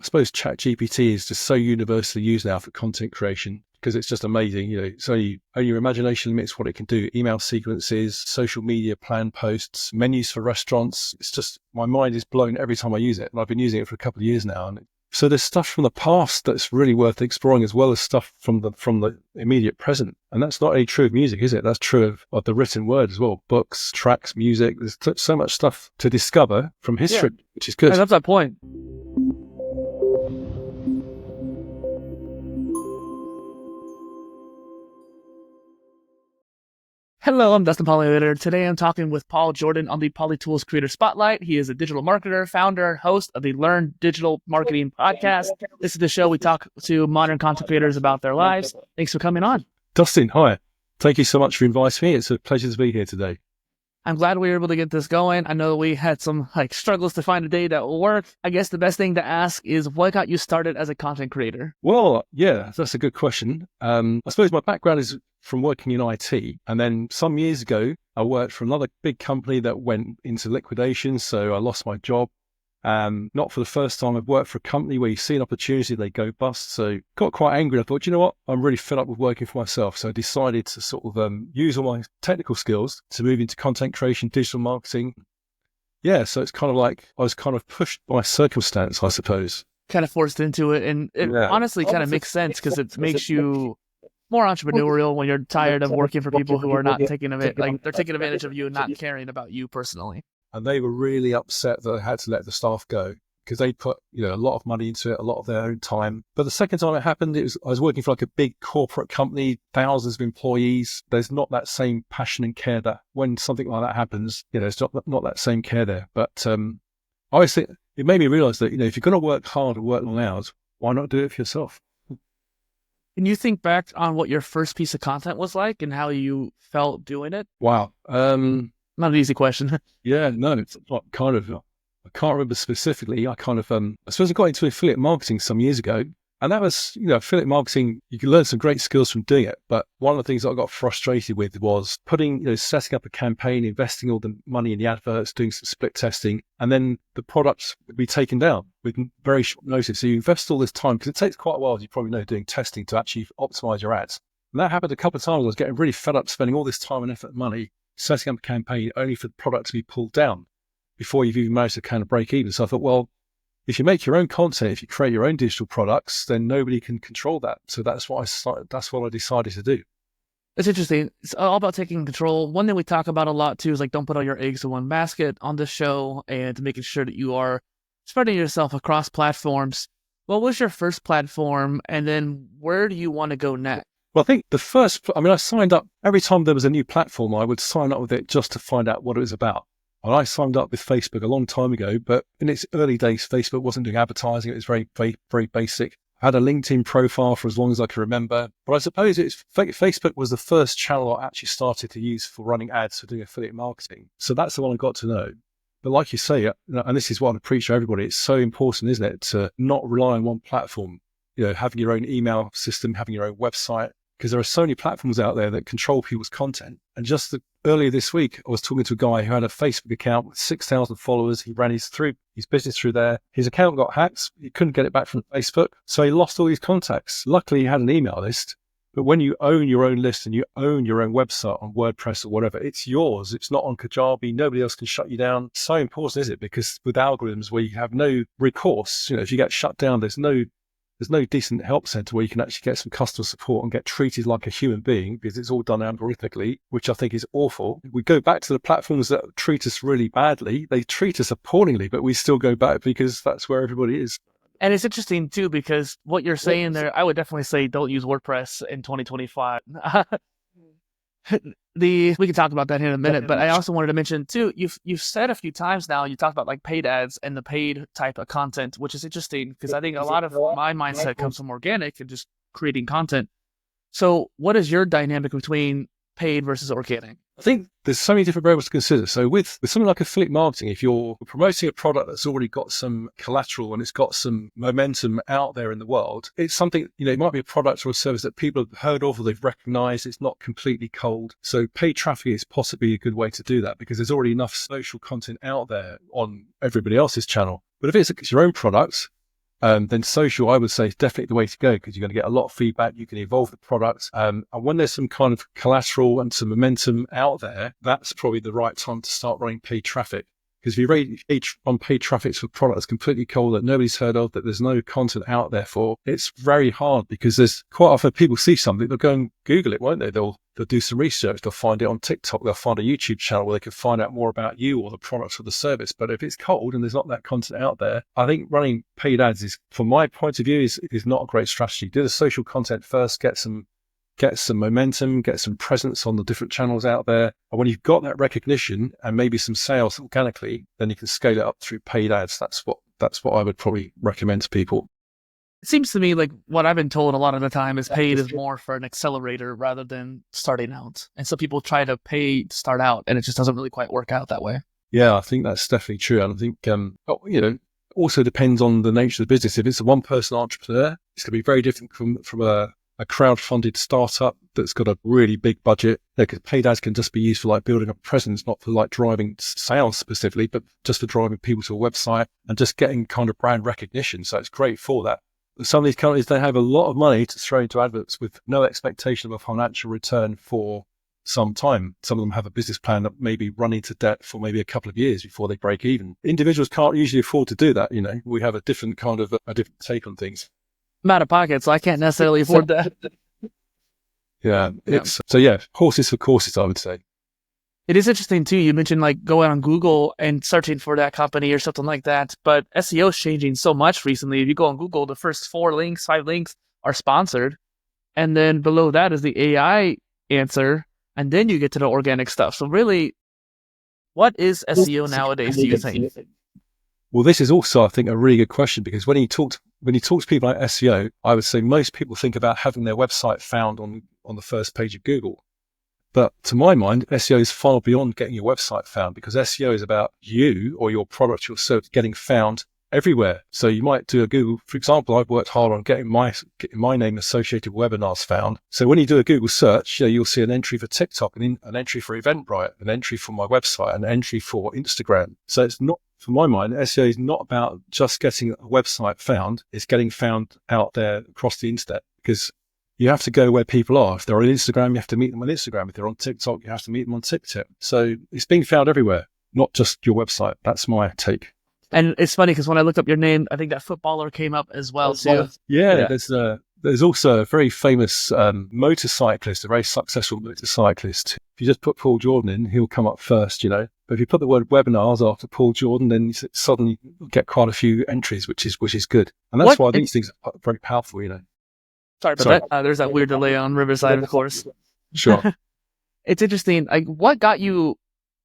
suppose ChatGPT is just so universally used now for content creation because it's just amazing. It's only your imagination limits what it can do. Email sequences, social media plan posts, menus for restaurants. It's just, my mind is blown every time I use it. And I've been using it for a couple of years now. And so there's stuff from the past that's really worth exploring, as well as stuff from the immediate present. And that's not only true of music, is it? That's true of the written word as well. Books, tracks, music. There's so much stuff to discover from history, which is good. I love that point. Hello, I'm Dustin PolyInnovator. Today I'm talking with Paul Jordan on the PolyTools Creator Spotlight. He is a digital marketer, founder, host of the Learn Digital Marketing podcast. This is the show we talk to modern content creators about their lives. Thanks for coming on. Dustin, hi. Thank you so much for inviting me. It's a pleasure to be here today. I'm glad we were able to get this going. I know we had some struggles to find a day that will work. I guess the best thing to ask is what got you started as a content creator? Well, yeah, that's a good question. I suppose my background is from working in IT. And then some years ago, I worked for another big company that went into liquidation. So I lost my job. Not for the first time. I've worked for a company where you see an opportunity, they go bust. So got quite angry. I thought, you know what? I'm really fed up with working for myself. So I decided to sort of use all my technical skills to move into content creation, digital marketing. Yeah, so it's kind of like I was kind of pushed by circumstance, I suppose. Kind of forced into it. And it honestly kind of makes sense because it makes you more entrepreneurial when you're tired of working for people who are not taking of it. Like they're taking advantage of you and not caring about you personally. And they were really upset that I had to let the staff go because they put, a lot of money into it, a lot of their own time. But the second time it happened, I was working for like a big corporate company, thousands of employees. There's not that same passion and care that when something like that happens, it's not that same care there. But I always think it made me realize that, if you're going to work hard and work long hours, why not do it for yourself? Can you think back on what your first piece of content was like and how you felt doing it? Wow. Not an easy question. Yeah, no, it's like kind of, I can't remember specifically. I suppose I got into affiliate marketing some years ago. And that was, affiliate marketing, you can learn some great skills from doing it. But one of the things that I got frustrated with was setting up a campaign, investing all the money in the adverts, doing some split testing, and then the products would be taken down with very short notice. So you invest all this time, because it takes quite a while, as you probably know, doing testing to actually optimize your ads. And that happened a couple of times. I was getting really fed up spending all this time and effort and money setting up a campaign only for the product to be pulled down before you've even managed to kind of break even. So I thought, well, if you make your own content, if you create your own digital products, then nobody can control that. So that's what I decided to do. It's interesting. It's all about taking control. One thing we talk about a lot too is don't put all your eggs in one basket on this show and making sure that you are spreading yourself across platforms. What was your first platform? And then where do you want to go next? Well, I think I signed up every time there was a new platform, I would sign up with it just to find out what it was about. And I signed up with Facebook a long time ago, but in its early days, Facebook wasn't doing advertising. It was very, very, very basic. I had a LinkedIn profile for as long as I can remember. But I suppose Facebook was the first channel I actually started to use for running ads for doing affiliate marketing. So that's the one I got to know. But like you say, and this is what I preach to everybody, it's so important, isn't it, to not rely on one platform, having your own email system, having your own website, because there are so many platforms out there that control people's content. And just earlier this week, I was talking to a guy who had a Facebook account with 6,000 followers. He ran his business through there. His account got hacked. He couldn't get it back from Facebook. So he lost all his contacts. Luckily, he had an email list. But when you own your own list and you own your own website on WordPress or whatever, it's yours. It's not on Kajabi. Nobody else can shut you down. So important, is it? Because with algorithms where you have no recourse, if you get shut down, there's no decent help center where you can actually get some customer support and get treated like a human being, because it's all done algorithmically, which I think is awful. We go back to the platforms that treat us really badly. They treat us appallingly, but we still go back because that's where everybody is. And it's interesting too, because what you're saying there, I would definitely say don't use WordPress in 2025. We can talk about that here in a minute, but I also wanted to mention too, you've said a few times now, you talked about paid ads and the paid type of content, which is interesting because I think a lot of my mindset comes from organic and just creating content. So what is your dynamic between paid versus organic? I think there's so many different variables to consider. So with something like affiliate marketing, if you're promoting a product that's already got some collateral and it's got some momentum out there in the world, it's something, it might be a product or a service that people have heard of or they've recognized. It's not completely cold. So paid traffic is possibly a good way to do that because there's already enough social content out there on everybody else's channel. But if it's your own product, then social, I would say, is definitely the way to go, because you're going to get a lot of feedback. You can evolve the product. And when there's some kind of collateral and some momentum out there, that's probably the right time to start running paid traffic. Because if you run paid traffic for products completely cold that nobody's heard of, that there's no content out there for, it's very hard, because there's quite often people see something, they'll go and Google it, won't they? They'll do some research, they'll find it on TikTok, they'll find a YouTube channel where they can find out more about you or the products or the service. But if it's cold and there's not that content out there, I think running paid ads is, from my point of view, is not a great strategy. Do the social content first, get some momentum, get some presence on the different channels out there. And when you've got that recognition and maybe some sales organically, then you can scale it up through paid ads. That's what I would probably recommend to people. It seems to me like what I've been told a lot of the time is paid is more for an accelerator rather than starting out. And so people try to pay to start out, and it just doesn't really quite work out that way. Yeah, I think that's definitely true. And I think, also depends on the nature of the business. If it's a one-person entrepreneur, it's going to be very different from a crowd-funded startup that's got a really big budget. Because paid ads can just be used for like building a presence, not for like driving sales specifically, but just for driving people to a website and just getting kind of brand recognition. So it's great for that. Some of these companies, they have a lot of money to throw into adverts with no expectation of a financial return for some time. Some of them have a business plan that may be run into debt for maybe a couple of years before they break even. Individuals can't usually afford to do that. We have a different kind of a different take on things. I'm out of pocket, so I can't necessarily afford that. Yeah. Horses for courses, I would say. It is interesting too. You mentioned like going on Google and searching for that company or something like that. But SEO is changing so much recently. If you go on Google, the first 5 links are sponsored. And then below that is the AI answer. And then you get to the organic stuff. So really, what is SEO nowadays, do you think? Well, this is also, I think, a really good question, because when you talk to people like SEO, I would say most people think about having their website found on the first page of Google. But to my mind, SEO is far beyond getting your website found, because SEO is about you or your product, your service getting found everywhere. So you might do a Google, for example, I've worked hard on getting my name associated with webinars found. So when you do a Google search, you'll see an entry for TikTok, an entry for Eventbrite, an entry for my website, an entry for Instagram. So it's not, for my mind, SEO is not about just getting a website found. It's getting found out there across the internet, because you have to go where people are. If they're on Instagram, you have to meet them on Instagram. If they're on TikTok, you have to meet them on TikTok. So it's being found everywhere, not just your website. That's my take. And it's funny because when I looked up your name, I think that footballer came up as well too. Yeah. There's also a very famous motorcyclist, a very successful motorcyclist. If you just put Paul Jordan in, he'll come up first, But if you put the word webinars after Paul Jordan, then you suddenly get quite a few entries, which is good. And that's why these things are very powerful, Sorry about that. There's that weird delay on Riverside, of course. Sure. It's interesting. Like, what got you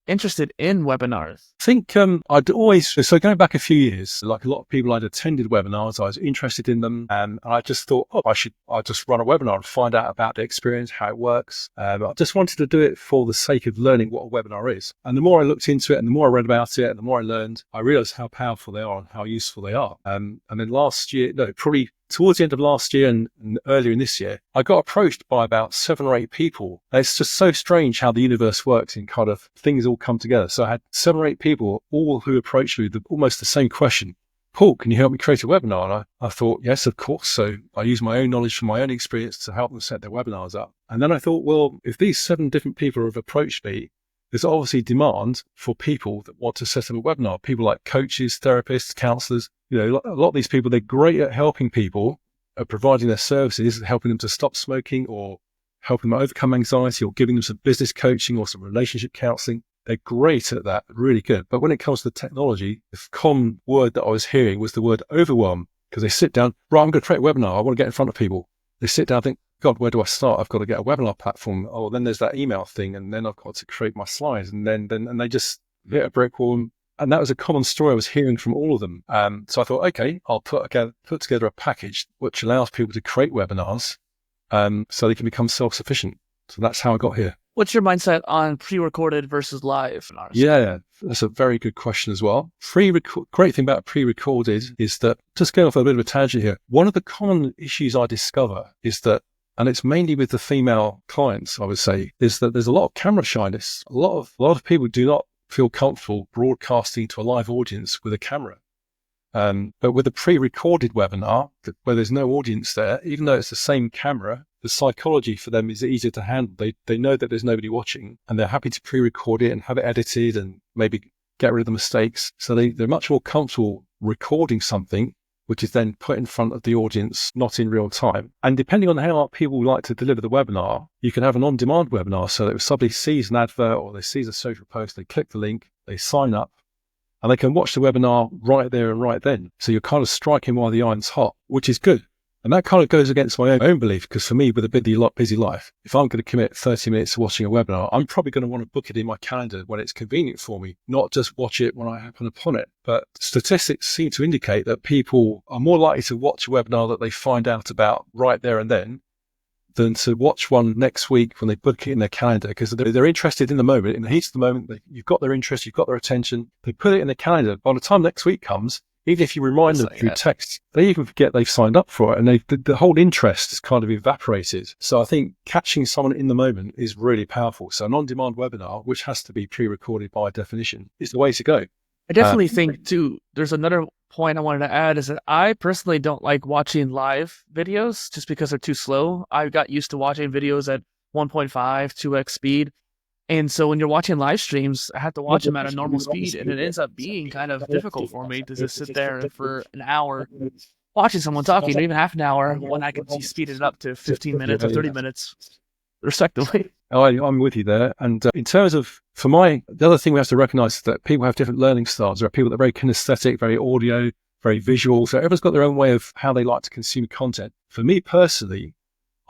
interested in webinars? I think so going back a few years, like a lot of people, I'd attended webinars, I was interested in them, and I just thought, I'll just run a webinar and find out about the experience, how it works. I just wanted to do it for the sake of learning what a webinar is. And the more I looked into it and the more I read about it and the more I learned, I realized how powerful they are and how useful they are. And then probably towards the end of last year and earlier in this year, I got approached by about 7 or 8 people. And it's just so strange how the universe works and kind of things all come together. So I had 7 or 8 people, all who approached me with almost the same question. Paul, can you help me create a webinar? And I thought, yes, of course. So I used my own knowledge from my own experience to help them set their webinars up. And then I thought, well, if these 7 different people have approached me, there's obviously demand for people that want to set up a webinar. People like coaches, therapists, counselors. A lot of these people, they're great at helping people, at providing their services, helping them to stop smoking or helping them overcome anxiety or giving them some business coaching or some relationship counseling. They're great at that, really good. But when it comes to the technology, the common word that I was hearing was the word overwhelm, because they sit down, right, I'm going to create a webinar. I want to get in front of people. They sit down and think, God, where do I start? I've got to get a webinar platform. Oh, then there's that email thing. And then I've got to create my slides. And then they just hit a brick wall. And that was a common story I was hearing from all of them. So I thought, okay, I'll put together a package which allows people to create webinars so they can become self-sufficient. So that's how I got here. What's your mindset on pre-recorded versus live? Yeah, that's a very good question as well. Great thing about pre-recorded is that, just going off a bit of a tangent here, one of the common issues I discover is that, and it's mainly with the female clients, I would say, is that there's a lot of camera shyness. A lot of people do not feel comfortable broadcasting to a live audience with a camera. But with a pre-recorded webinar, where there's no audience there, even though it's the same camera, the psychology for them is easier to handle. They know that there's nobody watching, and they're happy to pre-record it and have it edited and maybe get rid of the mistakes. So they're much more comfortable recording something, which is then put in front of the audience, not in real time. And depending on how people like to deliver the webinar, you can have an on-demand webinar. So that if somebody sees an advert or they see a social post, they click the link, they sign up, and they can watch the webinar right there and right then. So you're kind of striking while the iron's hot, which is good. And that kind of goes against my own belief, because for me, with a busy life, if I'm going to commit 30 minutes to watching a webinar, I'm probably going to want to book it in my calendar when it's convenient for me, not just watch it when I happen upon it. But statistics seem to indicate that people are more likely to watch a webinar that they find out about right there and then than to watch one next week when they book it in their calendar, because they're interested in the moment. In the heat of the moment, you've got their interest, you've got their attention. They put it in their calendar. By the time next week comes, even if you remind them through text, they even forget they've signed up for it, and the whole interest is kind of evaporated. So I think catching someone in the moment is really powerful. So an on-demand webinar, which has to be pre-recorded by definition, is the way to go. I definitely think too, there's another point I wanted to add is that I personally don't like watching live videos just because they're too slow. I got used to watching videos at 1.5, 2x speed. And so when you're watching live streams, I have to watch them at a normal speed, and it ends up being kind of difficult for me to just sit there for an hour watching someone talking, or even half an hour, when I could speed it up to 15 minutes or 30 minutes, respectively. I'm with you there. And in terms of, the other thing we have to recognize is that people have different learning styles. There are people that are very kinesthetic, very audio, very visual. So everyone's got their own way of how they like to consume content. For me personally,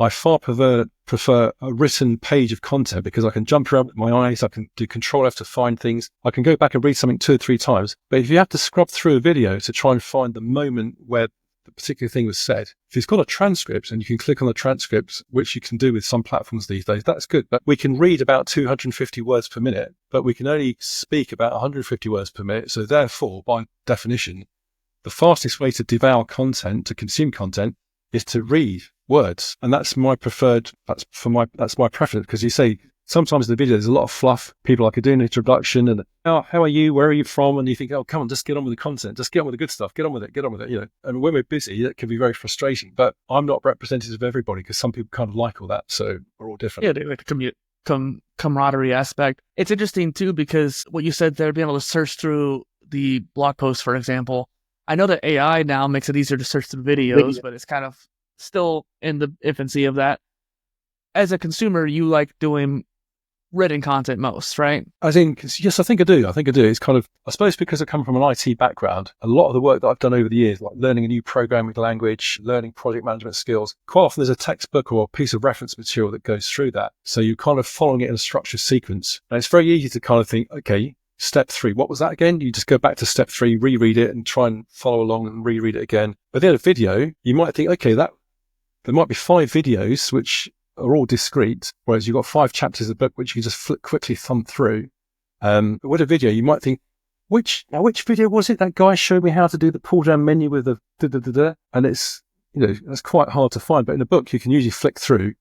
I far prefer a written page of content, because I can jump around with my eyes, I can do Control F to find things, I can go back and read something 2 or 3 times. But if you have to scrub through a video to try and find the moment where the particular thing was said, if it's got a transcript and you can click on the transcript, which you can do with some platforms these days, that's good. But we can read about 250 words per minute, but we can only speak about 150 words per minute. So therefore, by definition, the fastest way to devour content, to consume content, is to read words. And that's my preference, because you say sometimes in the video there's a lot of fluff. People like do an introduction and how are you, where are you from, and you think, oh, come on, just get on with the content, just get on with the good stuff, get on with it, and when we're busy, that can be very frustrating. But I'm not representative of everybody, because some people kind of like all that, so we're all different. Yeah, they like the camaraderie aspect. It's interesting too, because what you said there, being able to search through the blog post, for example, I know that AI now makes it easier to search through videos, but it's kind of still in the infancy of that. As a consumer, you like doing written content most, right? Yes, I think I do. It's kind of, I suppose because I come from an IT background, a lot of the work that I've done over the years, like learning a new programming language, learning project management skills, quite often there's a textbook or a piece of reference material that goes through that. So you're kind of following it in a structured sequence. And it's very easy to kind of think, okay, step 3, what was that again? You just go back to step 3, reread it and try and follow along and reread it again. But then a video, you might think, okay, there might be 5 videos which are all discrete, whereas you've got 5 chapters of the book which you just quickly thumb through. But with a video, you might think, which video was it? That guy showed me how to do the pull down menu with the da-da-da-da. And it's, that's quite hard to find. But in a book, you can usually flick through,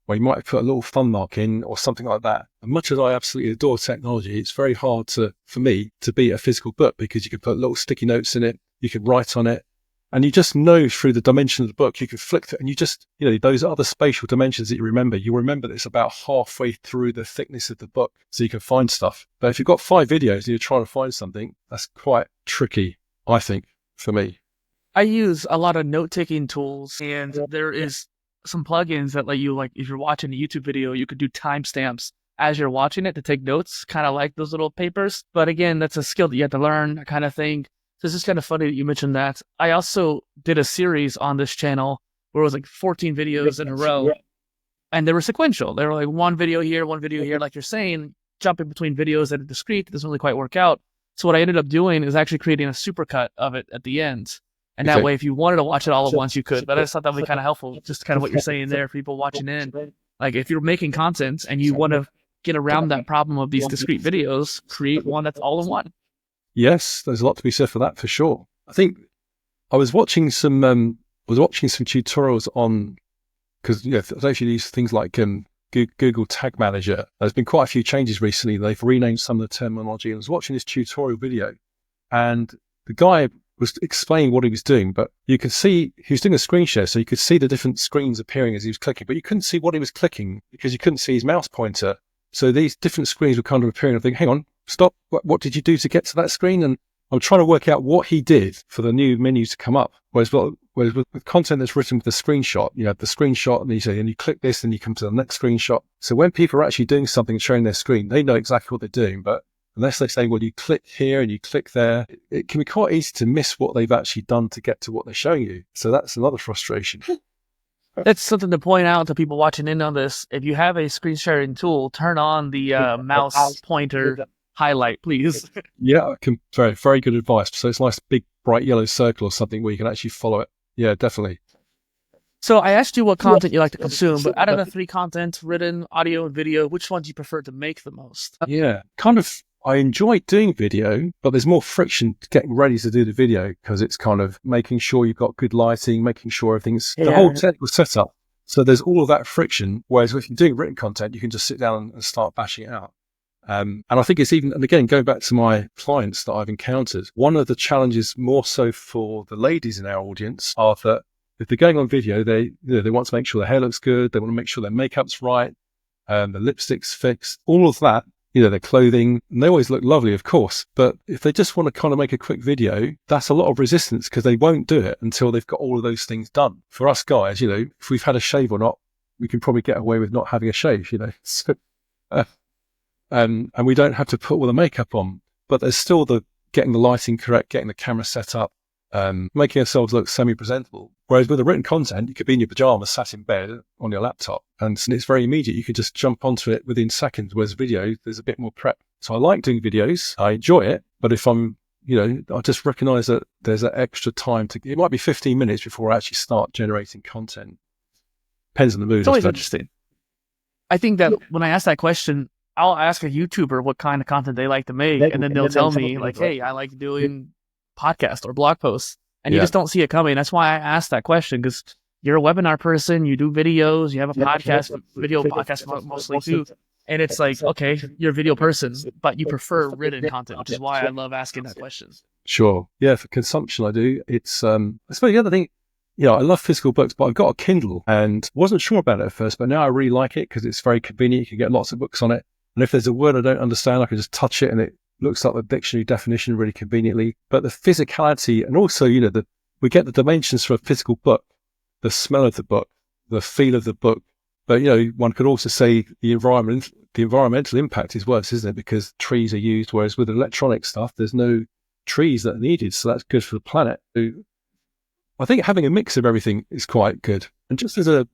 where you might put a little thumb mark in or something like that. And much as I absolutely adore technology, it's very hard for me to beat a physical book, because you can put little sticky notes in it, you can write on it, and you just know through the dimension of the book, you can flick through, and you just, those other spatial dimensions that you remember that it's about halfway through the thickness of the book, so you can find stuff. But if you've got 5 videos and you're trying to find something, that's quite tricky, I think, for me. I use a lot of note-taking tools, and there is some plugins that let you, like, if you're watching a YouTube video, you could do timestamps as you're watching it to take notes, kind of like those little papers. But again, that's a skill that you have to learn, that kind of thing. So it's just kind of funny that you mentioned that. I also did a series on this channel where it was like 14 videos in a row, and they were sequential. They were like one video here, like you're saying, jumping between videos that are discrete. It doesn't really quite work out. So what I ended up doing is actually creating a supercut of it at the end. And that way, if you wanted to watch it all at once, you could. But I just thought that would be kind of helpful, just kind of what you're saying there, people watching in. Like, if you're making content and you want to get around that problem of these discrete videos, create one that's all in one. Yes, there's a lot to be said for that, for sure. I think I was watching some tutorials on, because I actually use things like Google Tag Manager. There's been quite a few changes recently. They've renamed some of the terminology. I was watching this tutorial video, and the guy was explaining what he was doing, but you could see he was doing a screen share, so you could see the different screens appearing as he was clicking, but you couldn't see what he was clicking because you couldn't see his mouse pointer. So these different screens were kind of appearing. I think, hang on, stop. What did you do to get to that screen? And I'm trying to work out what he did for the new menus to come up. Whereas with content that's written with a screenshot, you have the screenshot and you say, and you click this and you come to the next screenshot. So when people are actually doing something, showing their screen, they know exactly what they're doing. But unless they say, well, you click here and you click there, it can be quite easy to miss what they've actually done to get to what they're showing you. So that's another frustration. That's something to point out to people watching in on this. If you have a screen sharing tool, turn on the mouse pointer highlight, please. Yeah, very, very good advice. So it's a nice big bright yellow circle or something where you can actually follow it. Yeah, definitely. So I asked you what content you like to consume, but out of the 3 content, written, audio, and video, which one do you prefer to make the most? Yeah, kind of. I enjoy doing video, but there's more friction getting ready to do the video because it's kind of making sure you've got good lighting, making sure everything's the whole technical setup. So there's all of that friction. Whereas if you're doing written content, you can just sit down and start bashing it out. And I think it's even, and again, going back to my clients that I've encountered, one of the challenges more so for the ladies in our audience are that if they're going on video, they want to make sure their hair looks good. They want to make sure their makeup's right. The lipstick's fixed, all of that. Their clothing, and they always look lovely, of course. But if they just want to kind of make a quick video, that's a lot of resistance because they won't do it until they've got all of those things done. For us guys, if we've had a shave or not, we can probably get away with not having a shave, So, and we don't have to put all the makeup on. But there's still the getting the lighting correct, getting the camera set up, making ourselves look semi-presentable. Whereas with the written content, you could be in your pajamas, sat in bed on your laptop, and it's very immediate. You could just jump onto it within seconds, whereas video, there's a bit more prep. So I like doing videos. I enjoy it. But if I'm, I just recognize that there's that extra time it might be 15 minutes before I actually start generating content. Depends on the mood. It's always interesting. I think that when I ask that question, I'll ask a YouTuber what kind of content they like to make, and then they'll tell me like, hey, I like doing podcast or blog posts. And you just don't see it coming. That's why I asked that question, because you're a webinar person, you do videos, you have a podcast, video podcast mostly too. And it's like, okay, you're a video person, but you prefer written content, which is why I love asking that question. Sure. Yeah, for consumption, I do. It's, I suppose the other thing, I love physical books, but I've got a Kindle and wasn't sure about it at first, but now I really like it because it's very convenient. You can get lots of books on it. And if there's a word I don't understand, I can just touch it and it looks up the dictionary definition really conveniently. But the physicality and also, we get the dimensions for a physical book, the smell of the book, the feel of the book. But, one could also say the environmental impact is worse, isn't it? Because trees are used, whereas with electronic stuff, there's no trees that are needed. So that's good for the planet. I think having a mix of everything is quite good. And just as a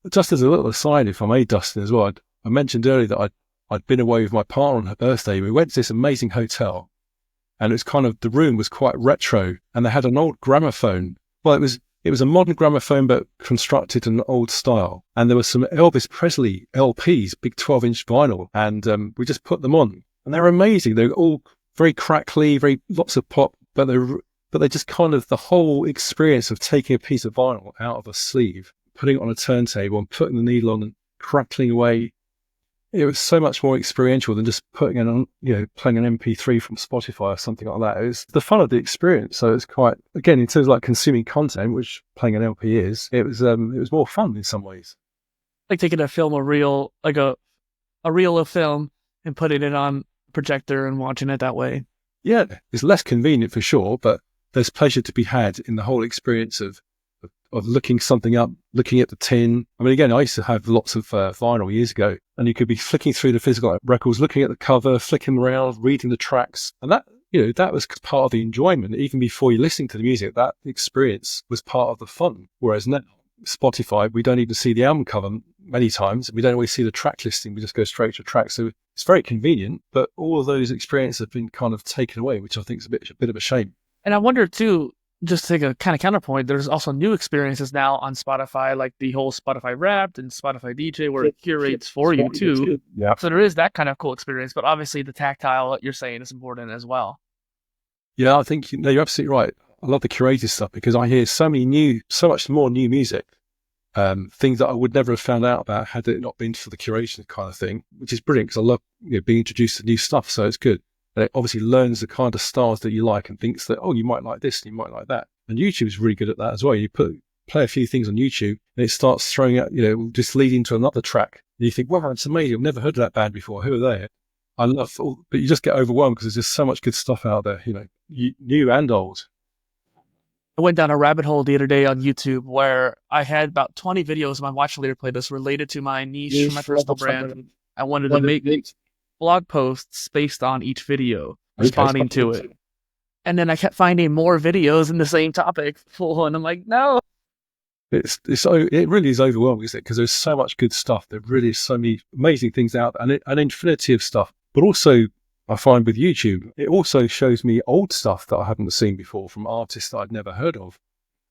little aside, if I may, Dustin, as well, I mentioned earlier that I'd been away with my partner on her birthday. We went to this amazing hotel and it was kind of, the room was quite retro and they had an old gramophone. Well, it was a modern gramophone, but constructed in an old style. And there were some Elvis Presley LPs, big 12-inch vinyl. And we just put them on and they were amazing. They were all very crackly, lots of pop, but they just kind of, the whole experience of taking a piece of vinyl out of a sleeve, putting it on a turntable and putting the needle on and crackling away. It was so much more experiential than just putting playing an MP3 from Spotify or something like that. It was the fun of the experience. So it's quite, again, in terms of like consuming content, which playing an LP is, it was more fun in some ways. Like taking a film, a reel of film and putting it on a projector and watching it that way. Yeah, it's less convenient for sure, but there's pleasure to be had in the whole experience of looking something up, looking at the tin. I mean, again, I used to have lots of vinyl years ago, and you could be flicking through the physical records, looking at the cover, flicking around, reading the tracks. And that, that was part of the enjoyment. Even before you're listening to the music, that experience was part of the fun. Whereas now, Spotify, we don't even see the album cover many times. We don't always see the track listing. We just go straight to track. So it's very convenient, but all of those experiences have been kind of taken away, which I think is a bit of a shame. And I wonder too, just to take a kind of counterpoint, there's also new experiences now on Spotify, like the whole Spotify Wrapped and Spotify DJ, where it curates for you too. Yeah. So there is that kind of cool experience, but obviously the tactile, what you're saying, is important as well. Yeah, I think you're absolutely right. I love the curated stuff because I hear so much more new music, things that I would never have found out about had it not been for the curation kind of thing, which is brilliant because I love being introduced to new stuff. So it's good. And it obviously learns the kind of styles that you like and thinks that, oh, you might like this and you might like that. And YouTube is really good at that as well. You play a few things on YouTube and it starts throwing out, just leading to another track. And you think, wow, it's amazing. I've never heard of that band before. Who are they? I love, but you just get overwhelmed because there's just so much good stuff out there, new and old. I went down a rabbit hole the other day on YouTube where I had about 20 videos on my watch later playlist related to my niche, my personal brand. I wanted to make blog posts based on each video, responding to it. And then I kept finding more videos in the same topic, and I'm like, no. It really is overwhelming, isn't it? Because there's so much good stuff. There really is so many amazing things out there, and an infinity of stuff. But also, I find with YouTube, it also shows me old stuff that I haven't seen before from artists that I'd never heard of.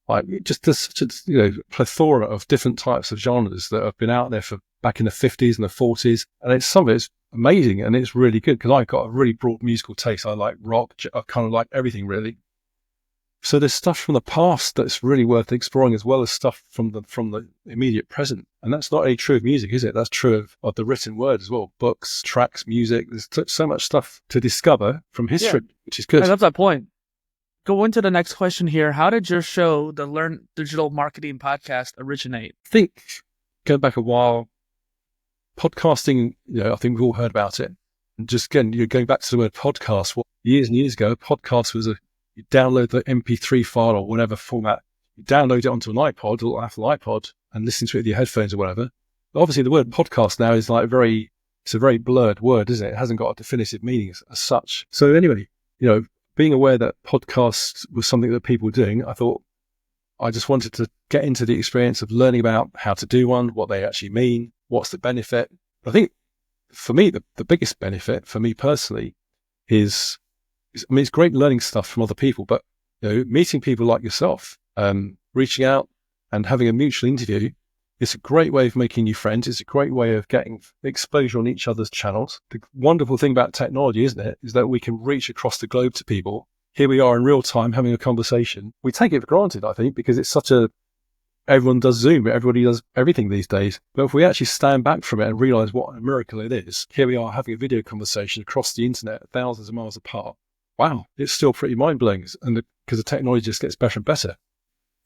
Like, there's such a plethora of different types of genres that have been out there for back in the 50s and the 40s, and some of it's amazing and it's really good because I've got a really broad musical taste. I like rock, I kind of like everything really. So there's stuff from the past that's really worth exploring, as well as stuff from the immediate present. And that's not only true of music, is it? That's true of the written word as well. Books, tracks, music. There's so much stuff to discover from history, which is good. I love that point. Go into the next question here. How did your show, the Learn Digital Marketing podcast, originate? I think, going back a while, podcasting, I think we've all heard about it. And just again, you're going back to the word podcast. Years and years ago, a podcast was you download the MP3 file or whatever format, you download it onto an iPod or Apple iPod and listen to it with your headphones or whatever. But obviously the word podcast now is it's a very blurred word, isn't it? It hasn't got a definitive meaning as such. So anyway, being aware that podcasts was something that people were doing, I thought I just wanted to get into the experience of learning about how to do one, what they actually mean, what's the benefit. I think for me, the biggest benefit for me personally is it's great learning stuff from other people, but meeting people like yourself, reaching out and having a mutual interview, it's a great way of making new friends. It's a great way of getting exposure on each other's channels. The wonderful thing about technology, isn't it, is that we can reach across the globe to people. Here we are in real time having a conversation. We take it for granted, I think, because it's everyone does Zoom, everybody does everything these days. But if we actually stand back from it and realize what a miracle it is, here we are having a video conversation across the internet, thousands of miles apart. Wow, it's still pretty mind-blowing, and because the technology just gets better and better.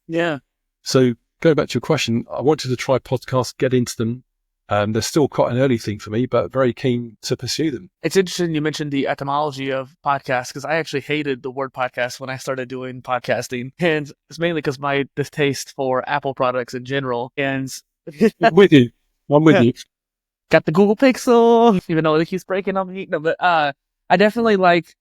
Yeah. So going back to your question, I wanted to try podcasts, get into them. They're still quite an early thing for me, but very keen to pursue them. It's interesting you mentioned the etymology of podcast, because I actually hated the word podcast when I started doing podcasting. And it's mainly because my distaste for Apple products in general. And I'm with you. Got the Google Pixel, even though it keeps breaking on me. No, but I definitely like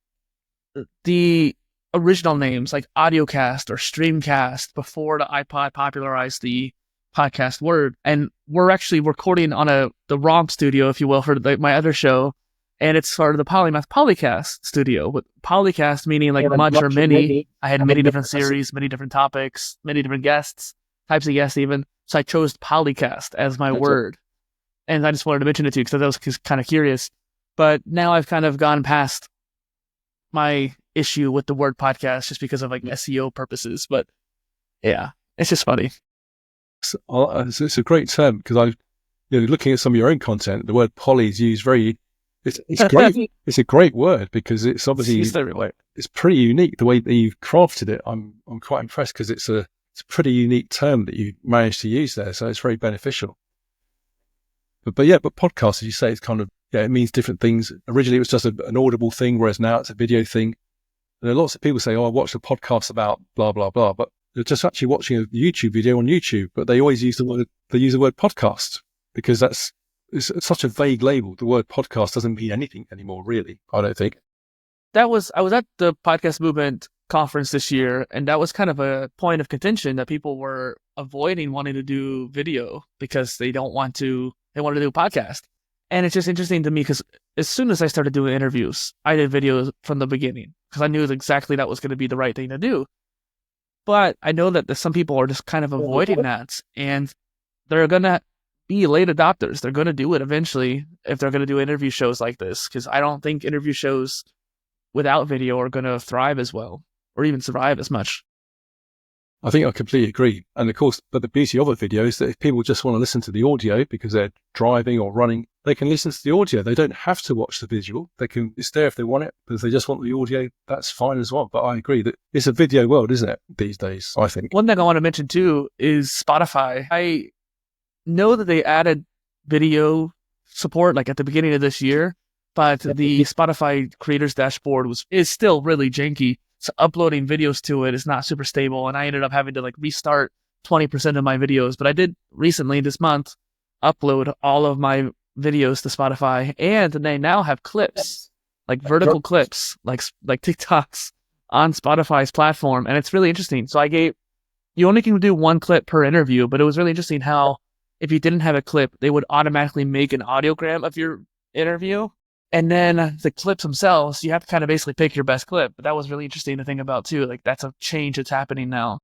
the original names like Audiocast or Streamcast before the iPod popularized the podcast word. And we're actually recording on the ROM studio, if you will, for my other show. And it's sort of the Polymath Polycast studio, with Polycast meaning like much or many. I had many different series, many different topics, many different types of guests even. So I chose Polycast as my word. And I just wanted to mention it to you because I was kind of curious. But now I've kind of gone past my issue with the word podcast just because of like SEO purposes. But yeah, it's just funny. It's a great term because looking at some of your own content, the word poly is used it's great. It's a great word because it's obviously it's pretty unique the way that you've crafted it. I'm quite impressed because it's a pretty unique term that you managed to use there. So it's very beneficial. But podcast, as you say, it's kind of, it means different things. Originally, it was just an audible thing, whereas now it's a video thing. And there are lots of people say, I watched a podcast about blah, blah, blah, but they're just actually watching a YouTube video on YouTube, but they always use the word podcast because it's such a vague label. The word podcast doesn't mean anything anymore, really, I don't think. I was at the Podcast Movement conference this year, and that was kind of a point of contention that people were avoiding wanting to do video because they want to do a podcast. And it's just interesting to me because as soon as I started doing interviews, I did videos from the beginning because I knew exactly that was going to be the right thing to do. But I know that some people are just kind of avoiding that, and they're going to be late adopters. They're going to do it eventually if they're going to do interview shows like this, because I don't think interview shows without video are going to thrive as well or even survive as much. I think I completely agree. And of course, but the beauty of a video is that if people just want to listen to the audio because they're driving or running, they can listen to the audio. They don't have to watch the visual. It's there if they want it, but if they just want the audio, that's fine as well. But I agree that it's a video world, isn't it, these days, I think. One thing I want to mention too is Spotify. I know that they added video support like at the beginning of this year, but the Spotify creators dashboard is still really janky. So uploading videos to it is not super stable, and I ended up having to like restart 20% of my videos. But I did recently this month upload all of my videos to Spotify, and they now have clips, like vertical clips, like TikToks on Spotify's platform, and it's really interesting. So you only can do one clip per interview, but it was really interesting how if you didn't have a clip, they would automatically make an audiogram of your interview. And then the clips themselves, you have to kind of basically pick your best clip. But that was really interesting to think about too. Like that's a change that's happening now.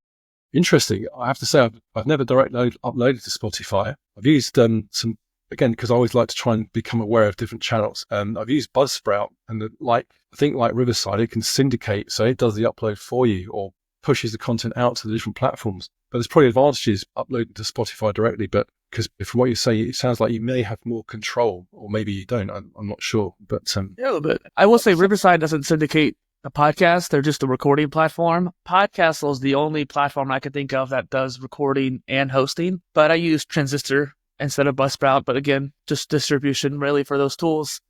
Interesting. I have to say, I've never directly uploaded to Spotify. I've used some, again, because I always like to try and become aware of different channels. I've used Buzzsprout, and I think like Riverside, it can syndicate. So it does the upload for you or pushes the content out to the different platforms. But there's probably advantages uploading to Spotify directly, but because from what you say, it sounds like you may have more control, or maybe you don't. I'm not sure, but yeah, but I will say Riverside doesn't syndicate a podcast. They're just a recording platform. Podcastle is the only platform I can think of that does recording and hosting. But I use Transistor instead of Buzzsprout. But again, just distribution really for those tools.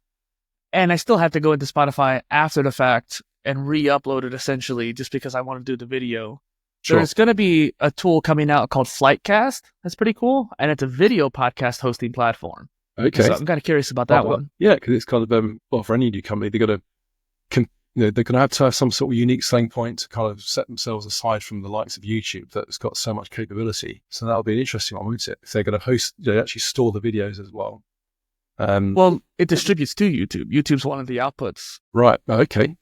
And I still have to go into Spotify after the fact and re-upload it essentially, just because I want to do the video. Sure. There's going to be a tool coming out called Flightcast. That's pretty cool. And it's a video podcast hosting platform. Okay. So I'm kind of curious about that one. Yeah, because it's kind of, for any new company, they're going to have some sort of unique selling point to kind of set themselves aside from the likes of YouTube that's got so much capability. So that'll be an interesting one, won't it? If they're going to host, they actually store the videos as well. Well, it distributes to YouTube. YouTube's one of the outputs. Right. Okay.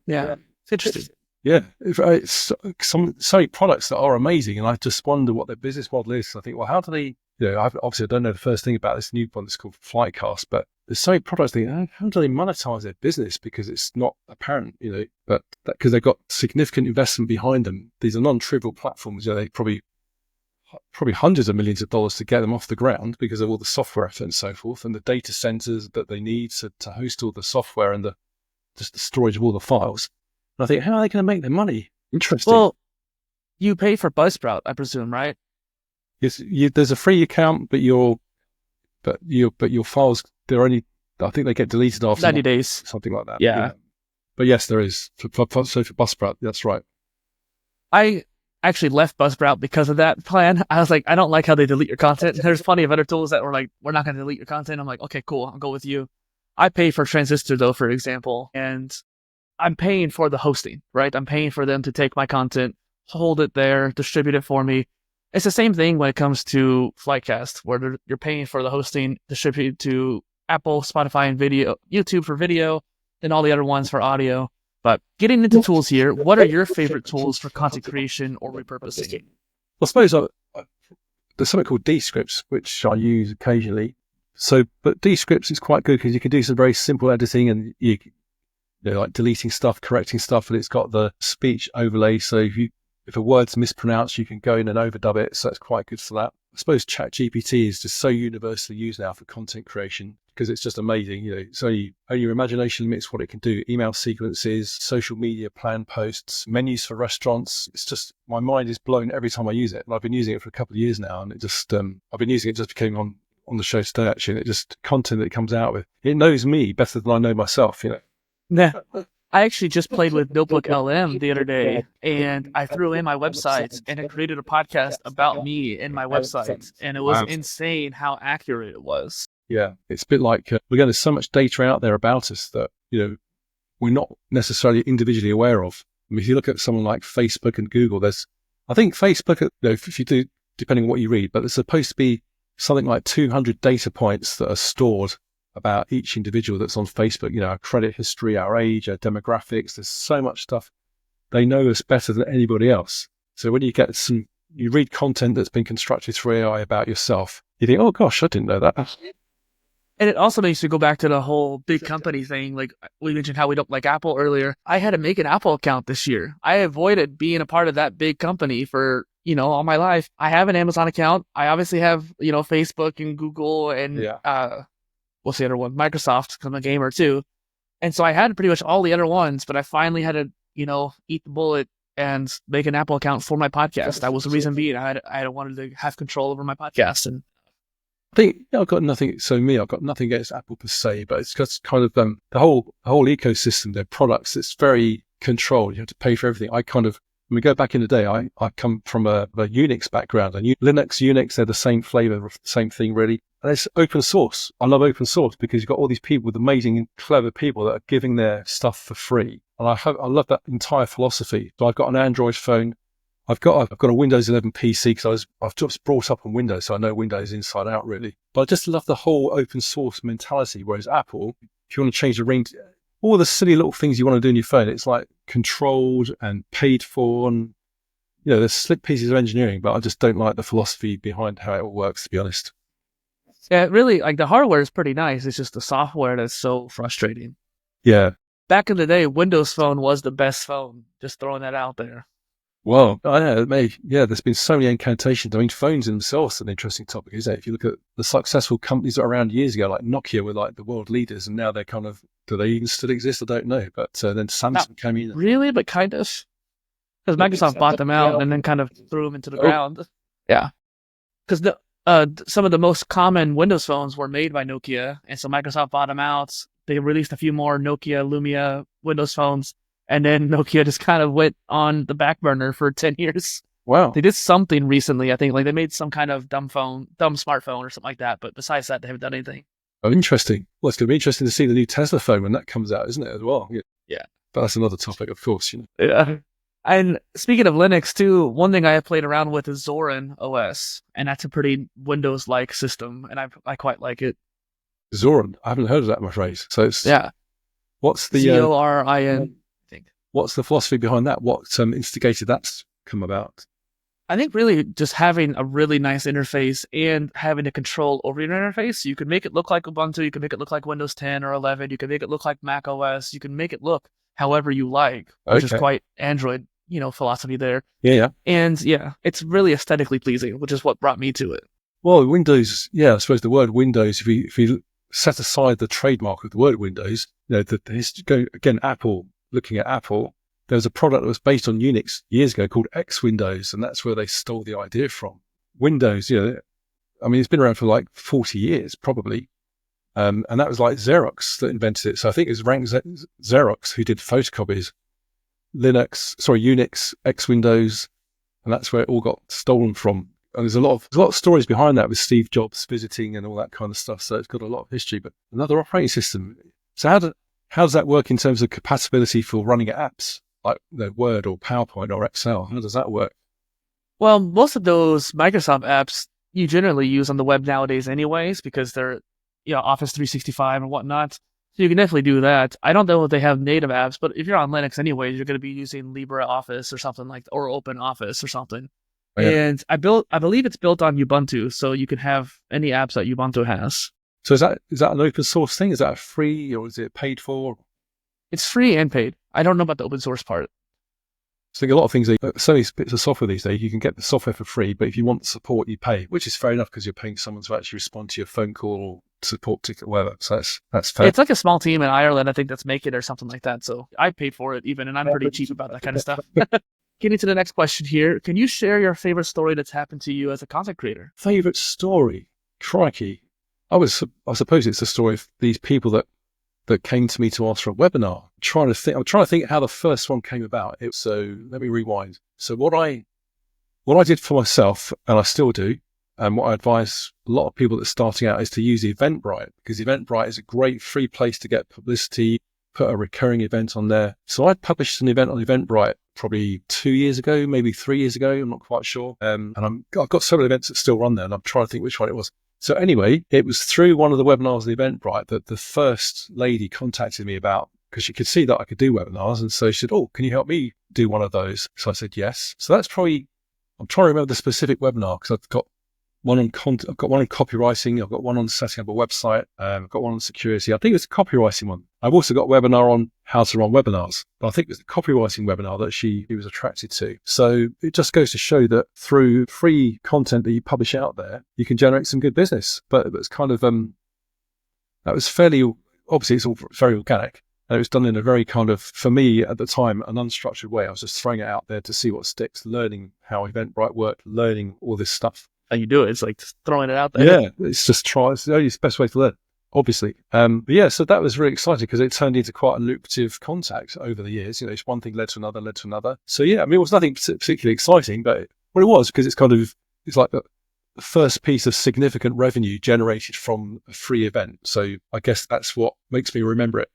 Yeah. It's interesting. Yeah, it's so many products that are amazing, and I just wonder what their business model is. I think, well, how do they? Obviously, I don't know the first thing about this new one that's called Flightcast, but there's so many products. How do they monetize their business? Because it's not apparent, but because they've got significant investment behind them. These are non-trivial platforms. They probably hundreds of millions of dollars to get them off the ground because of all the software effort and so forth, and the data centers that they need to host all the software and just the storage of all the files. I think, how are they going to make their money? Interesting. Well, you pay for Buzzsprout, I presume, right? Yes, there's a free account, but your files, I think they get deleted after 90 days, something like that. Yeah. But yes, there is. So for Buzzsprout, that's right. I actually left Buzzsprout because of that plan. I was like, I don't like how they delete your content. There's plenty of other tools that were like, we're not going to delete your content. I'm like, okay, cool, I'll go with you. I pay for Transistor though, for example, and I'm paying for the hosting, right? I'm paying for them to take my content, hold it there, distribute it for me. It's the same thing when it comes to Flightcast, where you're paying for the hosting, distribute to Apple, Spotify, and video, YouTube for video, and all the other ones for audio. But getting into tools here, what are your favorite tools for content creation or repurposing? Well, I suppose there's something called Descripts, which I use occasionally. But Descripts is quite good because you can do some very simple editing, and like deleting stuff, correcting stuff, and it's got the speech overlay. So if a word's mispronounced, you can go in and overdub it. So it's quite good for that. I suppose ChatGPT is just so universally used now for content creation because it's just amazing. So only your imagination limits what it can do. Email sequences, social media plan posts, menus for restaurants. It's just, my mind is blown every time I use it. And I've been using it for a couple of years now, and I've been using it just became on the show today actually. And it just, content that it comes out with, it knows me better than I know myself, Yeah. I actually just played with Notebook LM the other day, and I threw in my website, and it created a podcast about me in my website, and it was insane how accurate it was. Yeah, it's a bit like, there's so much data out there about us that, we're not necessarily individually aware of. I mean, if you look at someone like Facebook and Google, I think Facebook, if you do, depending on what you read, but there's supposed to be something like 200 data points that are stored about each individual that's on Facebook, our credit history, our age, our demographics. There's so much stuff. They know us better than anybody else. So when you read content that's been constructed through AI about yourself, you think, oh gosh, I didn't know that. And it also makes you go back to the whole big company thing. Like we mentioned how we don't like Apple earlier. I had to make an Apple account this year. I avoided being a part of that big company for, all my life. I have an Amazon account. I obviously have, Facebook and Google and what's the other one? Microsoft, because I'm a gamer too. And so I had pretty much all the other ones, but I finally had to, eat the bullet and make an Apple account for my podcast. That was the reason being. I wanted to have control over my podcast. And I think I've got nothing. So I've got nothing against Apple per se, but it's just kind of the whole ecosystem, their products. It's very controlled. You have to pay for everything. When we go back in the day, I come from a Unix background, and Linux, Unix, they're the same flavor, same thing really. And it's open source. I love open source because you've got all these people with amazing and clever people that are giving their stuff for free. And I love that entire philosophy. So I've got an Android phone. I've got a Windows 11 PC because I've just brought up on Windows, so I know Windows inside out really. But I just love the whole open source mentality. Whereas Apple, if you want to change the ring, all the silly little things you want to do on your phone, it's like controlled and paid for, and there's slick pieces of engineering. But I just don't like the philosophy behind how it all works, to be honest. yeah, really, like the hardware is pretty nice. It's just the software that's so frustrating. Yeah. Back in the day, Windows Phone was the best phone. Just throwing that out there. Well, I know, there's been so many incantations. I mean, phones themselves are an interesting topic, isn't it? If you look at the successful companies that were around years ago, like Nokia were like the world leaders, and now they're kind of, do they even still exist? I don't know. But then Samsung came in. Really? But kind of. Because Microsoft bought them out and then kind of threw them into the ground. Yeah. Because some of the most common Windows phones were made by Nokia, and so Microsoft bought them out. They released a few more Nokia Lumia Windows phones, and then Nokia just kind of went on the back burner for 10 years. Wow. They did something recently, I think. Like they made some kind of dumb smartphone or something like that. But besides that, they haven't done anything. Oh, interesting. Well, it's going to be interesting to see the new Tesla phone when that comes out, isn't it, as well? Yeah. But that's another topic, of course. Yeah. And speaking of Linux, too, one thing I have played around with is Zorin OS. And that's a pretty Windows-like system. And I quite like it. Zorin? I haven't heard of that, I'm afraid. So it's... Yeah. What's the... Zorin, I think. What's the philosophy behind that? What instigated that to come about? I think really just having a really nice interface and having a control over your interface. You can make it look like Ubuntu. You can make it look like Windows 10 or 11. You can make it look like Mac OS. You can make it look however you like, which is quite Android, philosophy there. Yeah. And yeah, it's really aesthetically pleasing, which is what brought me to it. Well, Windows, I suppose the word Windows, if you set aside the trademark of the word Windows, again, Apple, looking at Apple, there was a product that was based on Unix years ago called X Windows, and that's where they stole the idea from. Windows, it's been around for like 40 years, probably. And that was like Xerox that invented it. So I think it was Xerox who did photocopies, Unix, X Windows, and that's where it all got stolen from. And there's a lot of stories behind that with Steve Jobs visiting and all that kind of stuff. So it's got a lot of history. But another operating system. So how does that work in terms of compatibility for running apps like Word or PowerPoint or Excel? How does that work? Well, most of those Microsoft apps you generally use on the web nowadays anyways, because they're Office 365 and whatnot. So you can definitely do that. I don't know if they have native apps, but if you're on Linux anyways, you're going to be using LibreOffice or something or OpenOffice or something. Oh, yeah. And I believe it's built on Ubuntu, so you can have any apps that Ubuntu has. So is that an open source thing? Is that free or is it paid for? It's free and paid. I don't know about the open source part. I think a lot of things, so many bits of software these days, you can get the software for free, but if you want support, you pay, which is fair enough because you're paying someone to actually respond to your phone call or support ticket, whatever. So that's fair. It's like a small team in Ireland, I think, that's making it or something like that. So I paid for it even, and I'm pretty cheap about that kind of stuff. Getting to the next question here. Can you share your favorite story that's happened to you as a content creator? Favorite story? Crikey. I suppose it's the story of these people that came to me to ask for a webinar. I'm trying to think how the first one came about. So let me rewind. So what I did for myself, and I still do, and what I advise a lot of people that are starting out is to use Eventbrite, because Eventbrite is a great free place to get publicity, put a recurring event on there. So I published an event on Eventbrite probably 2 years ago, maybe 3 years ago. I'm not quite sure. And I've got several events that still run there, and I'm trying to think which one it was. So anyway, it was through one of the webinars on Eventbrite that the first lady contacted me about, because she could see that I could do webinars. And so she said, "Oh, can you help me do one of those?" So I said, yes. So that's probably, I'm trying to remember the specific webinar because I've got one on I've got one on copywriting. I've got one on setting up a website. I've got one on security. I think it's a copywriting one. I've also got a webinar on how to run webinars, but I think it was the copywriting webinar that she was attracted to. So it just goes to show that through free content that you publish out there, you can generate some good business. But it's kind of, That was obviously it's all very organic. And it was done in a very kind of, for me at the time, an unstructured way. I was just throwing it out there to see what sticks, learning how Eventbrite worked, learning all this stuff. How you do it? It's like just throwing it out there. Yeah, it's just try. It's the only best way to learn, obviously. But yeah, so that was really exciting because it turned into quite a lucrative contact over the years. It's one thing led to another. So yeah, I mean, it was nothing particularly exciting, but it was because it's like the first piece of significant revenue generated from a free event. So I guess that's what makes me remember it.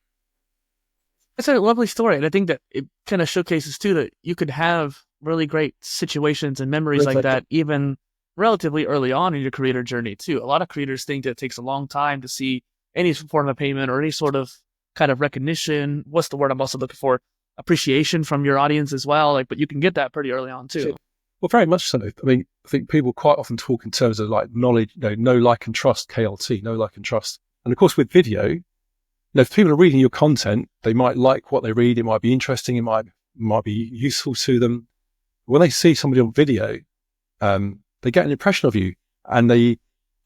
It's a lovely story, and I think that it kind of showcases too that you could have really great situations and memories like that even relatively early on in your creator journey too. A lot of creators think that it takes a long time to see any form of payment or any sort of kind of recognition. What's the word I'm also looking for? Appreciation from your audience as well. But you can get that pretty early on too. Well, very much so. I mean, I think people quite often talk in terms of like knowledge, know, like, and trust, KLT, know, like, and trust. And of course, with video, if people are reading your content, they might like what they read. It might be interesting. It might be useful to them. When they see somebody on video, they get an impression of you, and they,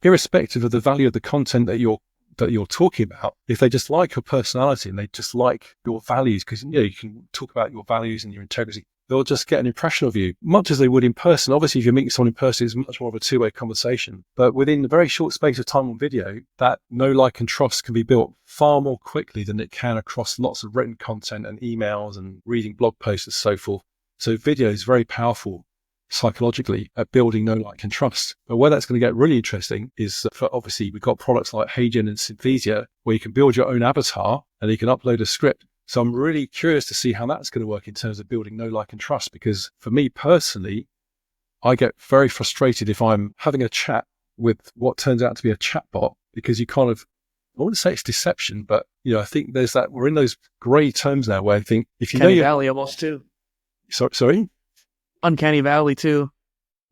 irrespective of the value of the content that you're talking about, if they just like your personality and they just like your values, because you can talk about your values and your integrity, they'll just get an impression of you, much as they would in person. Obviously, if you're meeting someone in person, it's much more of a two-way conversation. But within a very short space of time on video, that know, like, and trust can be built far more quickly than it can across lots of written content and emails and reading blog posts and so forth. So video is very powerful psychologically at building know, like, and trust. But where that's going to get really interesting is for, obviously, we've got products like HeyGen and Synthesia, where you can build your own avatar and you can upload a script. So I'm really curious to see how that's going to work in terms of building know, like, and trust, because for me personally, I get very frustrated if I'm having a chat with what turns out to be a chatbot, because you kind of, I wouldn't say it's deception, but I think there's that, we're in those grey terms now where I think if you Uncanny know Valley almost too. Sorry? Uncanny Valley too.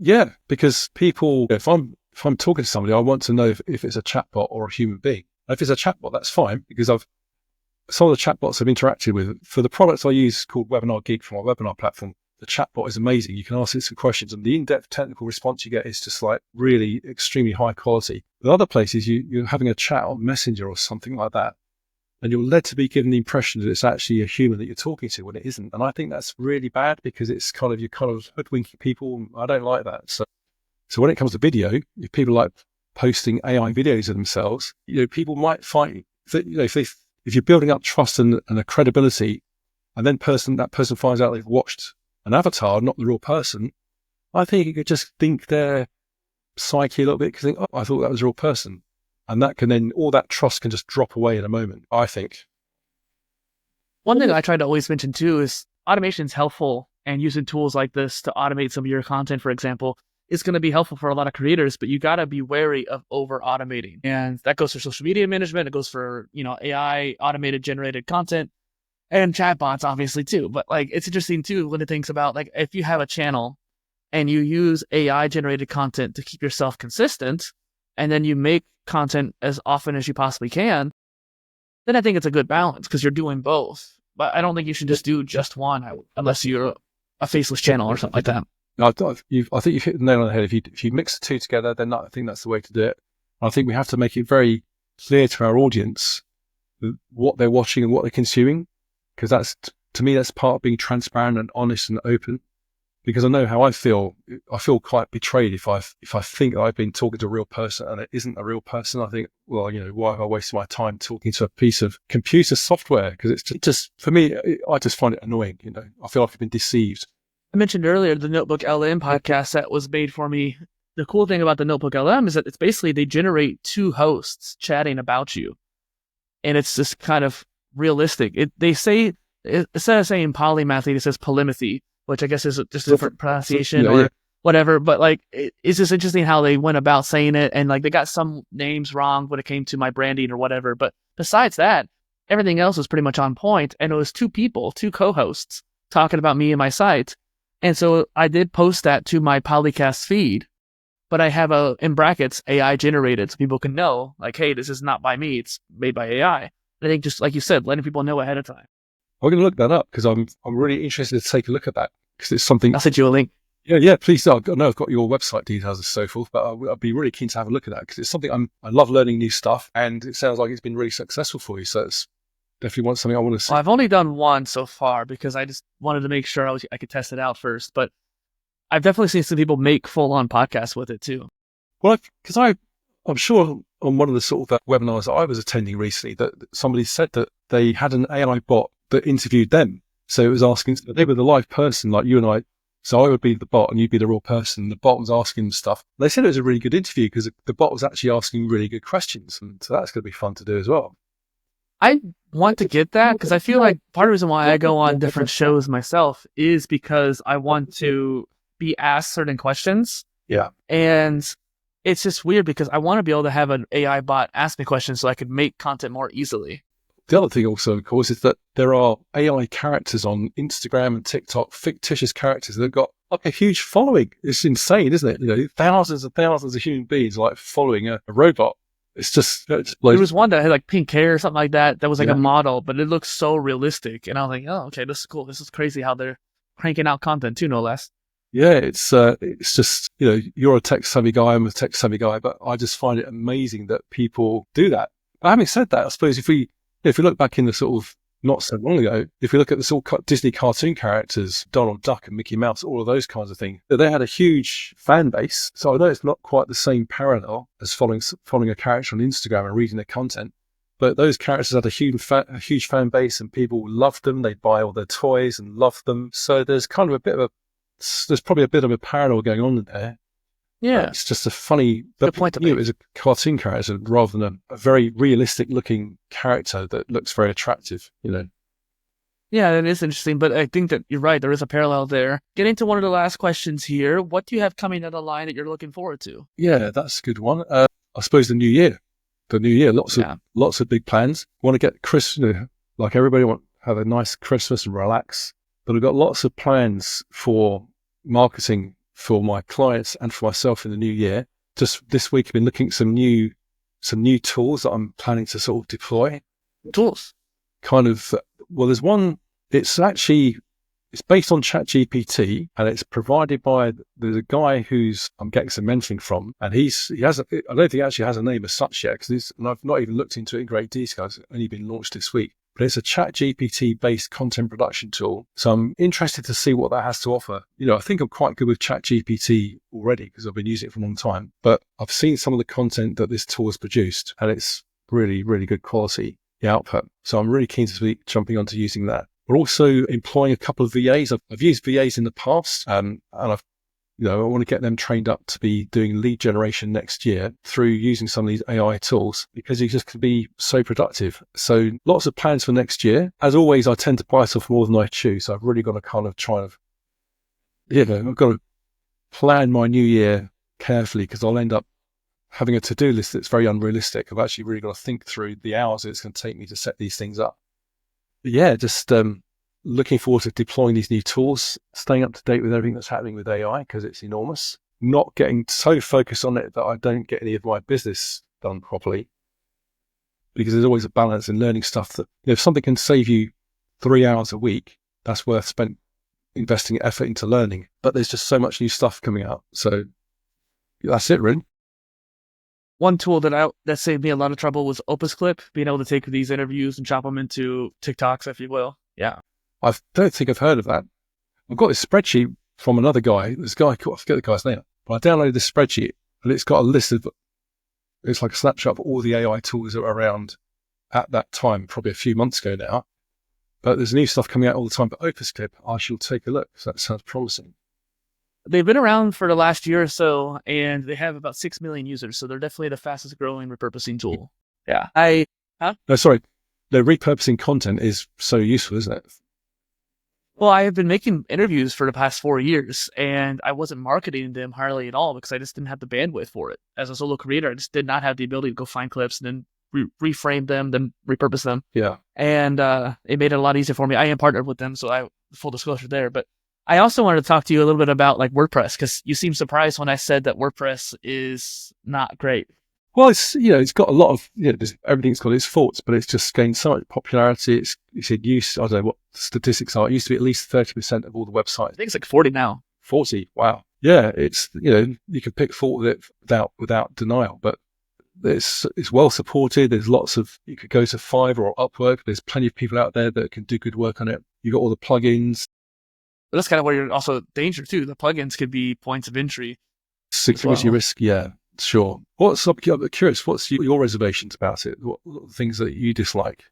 Yeah, because people, if I'm talking to somebody, I want to know if it's a chatbot or a human being. And if it's a chatbot, that's fine, because some of the chatbots I've interacted with for the products I use called Webinar Geek from our webinar platform. The chatbot is amazing. You can ask it some questions, and the in-depth technical response you get is just like really extremely high quality. With other places, you're having a chat on Messenger or something like that, and you're led to be given the impression that it's actually a human that you're talking to when it isn't. And I think that's really bad, because it's you're kind of hoodwinking people. I don't like that. So when it comes to video, if people like posting AI videos of themselves, people might find that, if you're building up trust and a credibility, and then that person finds out they've watched an avatar, not the real person, I think you could just think their psyche a little bit, because think, oh, I thought that was a real person. And that can then, all that trust can just drop away in a moment, I think. One thing I try to always mention too is automation is helpful, and using tools like this to automate some of your content, for example, is going to be helpful for a lot of creators, but you got to be wary of over automating. And that goes for social media management. It goes for, AI automated generated content, and chatbots obviously too. But it's interesting too when it thinks about if you have a channel and you use AI generated content to keep yourself consistent, and then you make content as often as you possibly can, then I think it's a good balance, because you're doing both. But I don't think you should just do just one unless you're a faceless channel or something like that. I think you've hit the nail on the head. If you mix the two together, then I think that's the way to do it. I think we have to make it very clear to our audience what they're watching and what they're consuming, because that's, to me, that's part of being transparent and honest and open. Because I know how I feel. I feel quite betrayed if I think that I've been talking to a real person and it isn't a real person. I think, well, why have I wasted my time talking to a piece of computer software? Because it's just for me, I just find it annoying. I feel like I've been deceived. I mentioned earlier the Notebook LM podcast that was made for me. The cool thing about the Notebook LM is that it's basically they generate two hosts chatting about you. And it's just kind of realistic. They say, instead of saying polymathy, it says polymathy, which I guess is just a different pronunciation or whatever. But it's just interesting how they went about saying it. And they got some names wrong when it came to my branding or whatever. But besides that, everything else was pretty much on point. And it was two co-hosts talking about me and my site. And so I did post that to my Polycast feed, but I have in brackets, AI generated, so people can know, hey, this is not by me, it's made by AI. And I think, just like you said, letting people know ahead of time. I'm going to look that up, because I'm really interested to take a look at that, because it's something. I'll send you a link. Yeah, please do. I know I've got your website details and so forth, but I'd be really keen to have a look at that because it's something I love learning new stuff, and it sounds like it's been really successful for you. So it's definitely something I want to see. Well, I've only done one so far because I just wanted to make sure I could test it out first. But I've definitely seen some people make full-on podcasts with it too. Well, because I'm sure on one of the sort of webinars that I was attending recently that somebody said that they had an AI bot that interviewed them. So it was asking, they were the live person like you and I. So I would be the bot and you'd be the real person. The bot was asking them stuff. They said it was a really good interview because the bot was actually asking really good questions. And so that's going to be fun to do as well. I want to get that because I feel like part of the reason why I go on different shows myself is because I want to be asked certain questions. Yeah. And it's just weird because I want to be able to have an AI bot ask me questions so I could make content more easily. The other thing also, of course, is that there are AI characters on Instagram and TikTok, fictitious characters that have got like a huge following. It's insane, isn't it? You know, thousands and thousands of human beings like following a robot. It's just there was one that had like pink hair or something like that. That was like a model, but it looks so realistic. And I was like, oh, okay, this is cool. This is crazy how they're cranking out content too, no less. Yeah, it's just, you know, you're a tech savvy guy, I'm a tech savvy guy, but I just find it amazing that people do that. But having said that, I suppose if we look back in the sort of not so long ago, if we look at the sort of Disney cartoon characters, Donald Duck and Mickey Mouse, all of those kinds of things, they had a huge fan base. So I know it's not quite the same parallel as following a character on Instagram and reading their content, but those characters had a huge fan base and people loved them. They'd buy all their toys and loved them. So there's kind of there's probably a bit of a parallel going on there. Yeah. It's just a funny, good point to it was a cartoon character rather than a very realistic looking character that looks very attractive, you know. Yeah, that is interesting, but I think that you're right. There is a parallel there. Getting to one of the last questions here. What do you have coming down the line that you're looking forward to? Yeah, that's a good one. I suppose the new year, lots of big plans. Want to get like everybody want to have a nice Christmas and relax, but I've got lots of plans for marketing for my clients and for myself in the new year. Just this week, I've been looking at some new tools that I'm planning to sort of deploy. Tools? There's one, it's based on ChatGPT and it's provided by, there's a guy who's I'm getting some mentoring from, and I don't think he actually has a name as such yet, and I've not even looked into it in great detail. It's only been launched this week. But it's a ChatGPT based content production tool. So I'm interested to see what that has to offer. You know, I think I'm quite good with ChatGPT already because I've been using it for a long time, but I've seen some of the content that this tool has produced and it's really, really good quality, the output. So I'm really keen to be jumping onto using that. We're also employing a couple of VAs. I've used VAs in the past, and I want to get them trained up to be doing lead generation next year through using some of these AI tools because it just can be so productive. So lots of plans for next year. As always, I tend to bite off more than I chew. So I've really got to kind of I've got to plan my new year carefully because I'll end up having a to-do list that's very unrealistic. I've actually really got to think through the hours it's going to take me to set these things up. But yeah, just looking forward to deploying these new tools, staying up to date with everything that's happening with AI because it's enormous, not getting so focused on it that I don't get any of my business done properly, because there's always a balance in learning stuff that, if something can save you 3 hours a week, that's worth investing effort into learning. But there's just so much new stuff coming out. So that's it, really. One tool that saved me a lot of trouble was Opus Clip, being able to take these interviews and chop them into TikToks, if you will. Yeah. I don't think I've heard of that. I've got this spreadsheet from another guy. This guy, I forget the guy's name, but I downloaded this spreadsheet and it's got a list of, it's like a snapshot of all the AI tools that were around at that time, probably a few months ago now. But there's new stuff coming out all the time. But Opus Clip, I shall take a look. So that sounds promising. They've been around for the last year or so, and they have about 6 million users. So they're definitely the fastest growing repurposing tool. Yeah. No, sorry. The repurposing content is so useful, isn't it? Well, I have been making interviews for the past 4 years, and I wasn't marketing them hardly at all because I just didn't have the bandwidth for it. As a solo creator, I just did not have the ability to go find clips and then reframe them, then repurpose them. Yeah. And it made it a lot easier for me. I am partnered with them, so full disclosure there. But I also wanted to talk to you a little bit about like WordPress, because you seemed surprised when I said that WordPress is not great. Well, it's got a lot of, everything's got its faults, but it's just gained so much popularity. It's in use. I don't know what the statistics are. It used to be at least 30% of all the websites. I think it's like 40 now. 40. Wow. Yeah, it's, you can pick fault with it without denial, but it's well supported. There's lots of, you could go to Fiverr or Upwork. There's plenty of people out there that can do good work on it. You got all the plugins. But that's kind of where you're also danger too. The plugins could be points of entry. Security risk, yeah, sure. I'm curious, what's your reservations about it? What things that you dislike?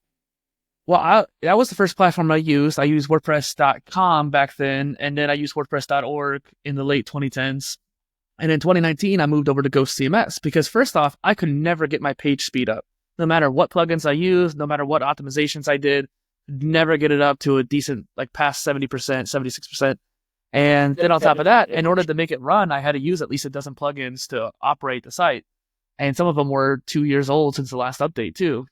Well, that was the first platform I used. I used WordPress.com back then, and then I used WordPress.org in the late 2010s. And in 2019, I moved over to Ghost CMS because first off, I could never get my page speed up. No matter what plugins I used, no matter what optimizations I did, never get it up to a decent, like past 70%, 76%. And then on top of that, in order to make it run, I had to use at least a dozen plugins to operate the site. And some of them were 2 years old since the last update too.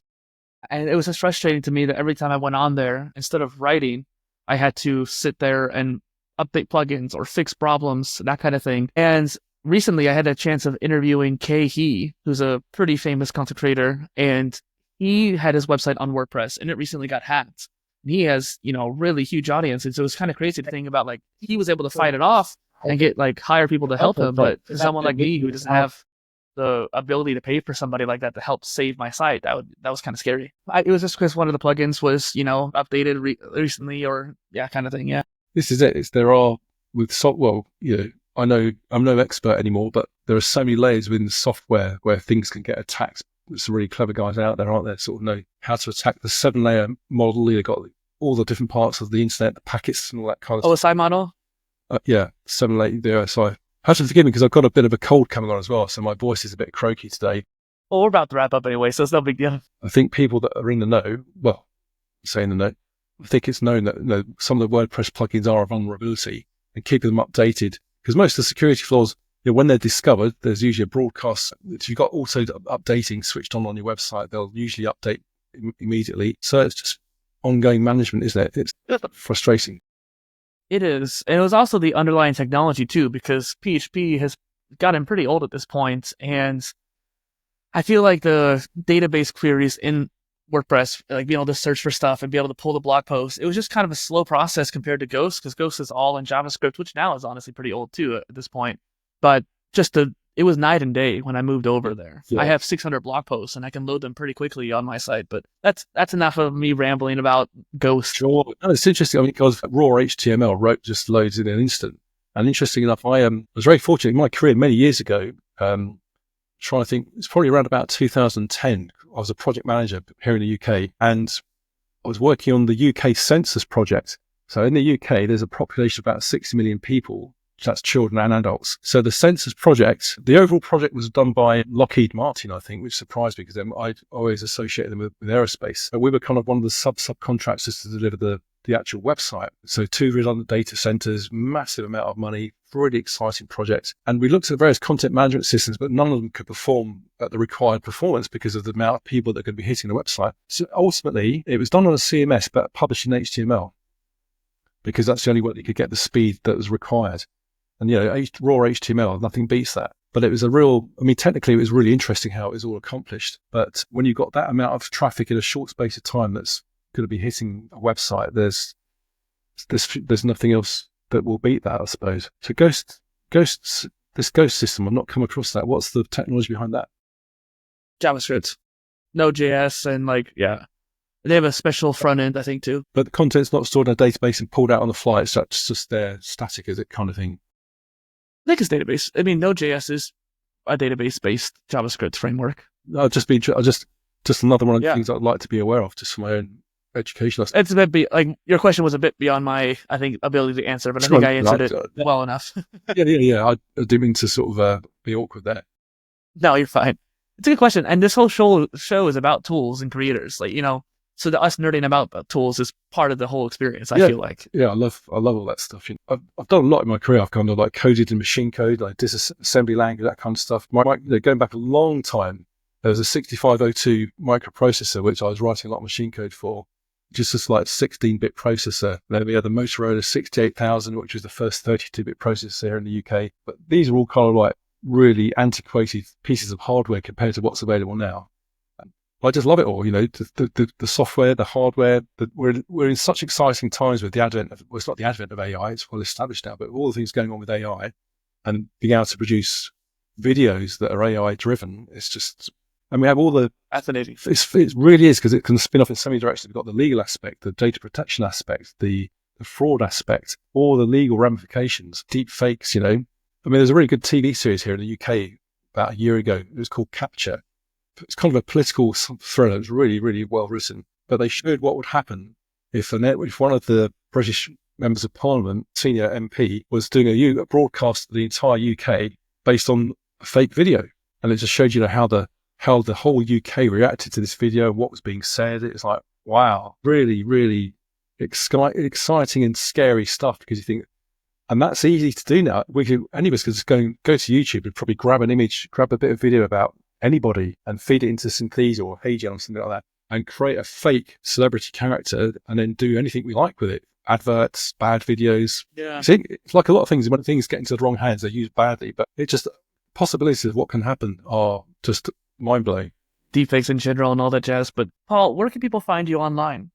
And it was just frustrating to me that every time I went on there, instead of writing, I had to sit there and update plugins or fix problems, that kind of thing. And recently I had a chance of interviewing Kay He, who's a pretty famous content creator, and he had his website on WordPress and it recently got hacked. And he has, really huge audience. And so it's kind of crazy to think about, like, he was able to fight it off and get hire people to help him. But for someone like me who doesn't have the ability to pay for somebody like that to help save my site, that was kind of scary. It was just because one of the plugins was, updated recently or kind of thing. Yeah. This is it. I know I'm no expert anymore, but there are so many layers within the software where things can get attacked. There's some really clever guys out there, aren't there? Sort of know how to attack the 7-layer model. You've got all the different parts of the internet, the packets and all that kind of stuff. OSI model? Yeah, 7-layer, the OSI. Have to forgive me because I've got a bit of a cold coming on as well, so my voice is a bit croaky today. Well, we're about to wrap up anyway, so it's no big deal. I think people that are in the know, I think it's known that some of the WordPress plugins are a vulnerability, and keeping them updated, because most of the security flaws, when they're discovered, there's usually a broadcast. If you've got auto updating switched on your website, they'll usually update immediately. So it's just ongoing management, isn't it? It's frustrating. It is. And it was also the underlying technology too, because PHP has gotten pretty old at this point. And I feel like the database queries in WordPress, like being able to search for stuff and be able to pull the blog posts, it was just kind of a slow process compared to Ghost, because Ghost is all in JavaScript, which now is honestly pretty old too at this point. But it was night and day when I moved over there. Yeah. I have 600 blog posts and I can load them pretty quickly on my site, but that's enough of me rambling about Ghost. Sure. No, it's interesting, because raw HTML just loads in an instant. And interesting enough, I was very fortunate in my career many years ago, trying to think, it's probably around about 2010. I was a project manager here in the UK, and I was working on the UK census project. So in the UK, there's a population of about 60 million people. That's children and adults. So the census project, the overall project was done by Lockheed Martin, I think, which surprised me because I'd always associated them with aerospace. But we were kind of one of the subcontractors to deliver the actual website. So 2 redundant data centers, massive amount of money, really exciting project. And we looked at various content management systems, but none of them could perform at the required performance because of the amount of people that are going to be hitting the website. So ultimately, it was done on a CMS, but published in HTML, because that's the only way you could get the speed that was required. And, raw HTML, nothing beats that. But it was technically it was really interesting how it was all accomplished. But when you've got that amount of traffic in a short space of time that's going to be hitting a website, there's nothing else that will beat that, I suppose. So this Ghost system, I've not come across that. What's the technology behind that? JavaScript, Node.js, and they have a special front end, I think, too. But the content's not stored in a database and pulled out on the fly. It's just there, static, is it, kind of thing? I think it's database. Node.js is a database-based JavaScript framework. Just another one of the things I'd like to be aware of, just for my own education. It's a bit your question was a bit beyond my, I think, ability to answer, but I think I answered it well enough. Yeah. I didn't mean to sort of be awkward there. No, you're fine. It's a good question, and this whole show is about tools and creators, So us nerding about tools is part of the whole experience, I feel like. Yeah, I love all that stuff. I've done a lot in my career. I've kind of coded in machine code, disassembly language, that kind of stuff. Going back a long time, there was a 6502 microprocessor, which I was writing a lot of machine code for, just this 16-bit processor. Then we had the Motorola 68000, which was the first 32-bit processor here in the UK. But these are all kind of really antiquated pieces of hardware compared to what's available now. I just love it all. The software, the hardware. We're in such exciting times with the advent of, well, it's not the advent of AI, it's well established now, but all the things going on with AI and being able to produce videos that are AI driven. It's just, and we have all the Fascinating. It really is, because it can spin off in so many directions. We've got the legal aspect, the data protection aspect, the fraud aspect, all the legal ramifications, deep fakes. There's a really good TV series here in the UK about a year ago. It was called Capture. It's kind of a political thriller. It was really, really well written. But they showed what would happen if one of the British members of Parliament, senior MP, was doing a broadcast to the entire UK based on a fake video. And it just showed how the whole UK reacted to this video and what was being said. It was like, wow, really, really exciting and scary stuff, because you think, and that's easy to do now. Any of us could just go to YouTube and probably grab an image, grab a bit of video about anybody and feed it into Synthesia or Heijian or something like that, and create a fake celebrity character and then do anything we like with it. Adverts, bad videos. Yeah. See, it's like a lot of things, when things get into the wrong hands, they're used badly, but it just, possibilities of what can happen are just mind-blowing. Deepfakes in general and all that jazz. But Paul, where can people find you online?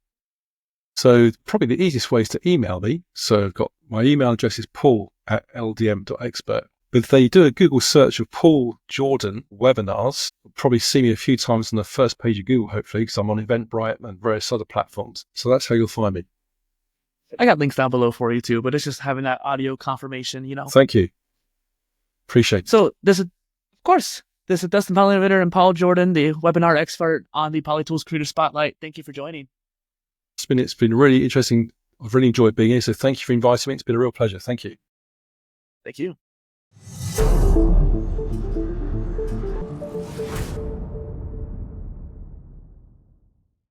So probably the easiest way is to email me. So I've got, my email address is paul@ldm.expert. But if they do a Google search of Paul Jordan webinars, you'll probably see me a few times on the first page of Google, hopefully, because I'm on Eventbrite and various other platforms. So that's how you'll find me. I got links down below for you too, but it's just having that audio confirmation, Thank you. Appreciate it. So this is Dustin, PolyInnovator, and Paul Jordan, the webinar expert on the PolyTools Creator Spotlight. Thank you for joining. It's been really interesting. I've really enjoyed being here. So thank you for inviting me. It's been a real pleasure. Thank you. Thank you.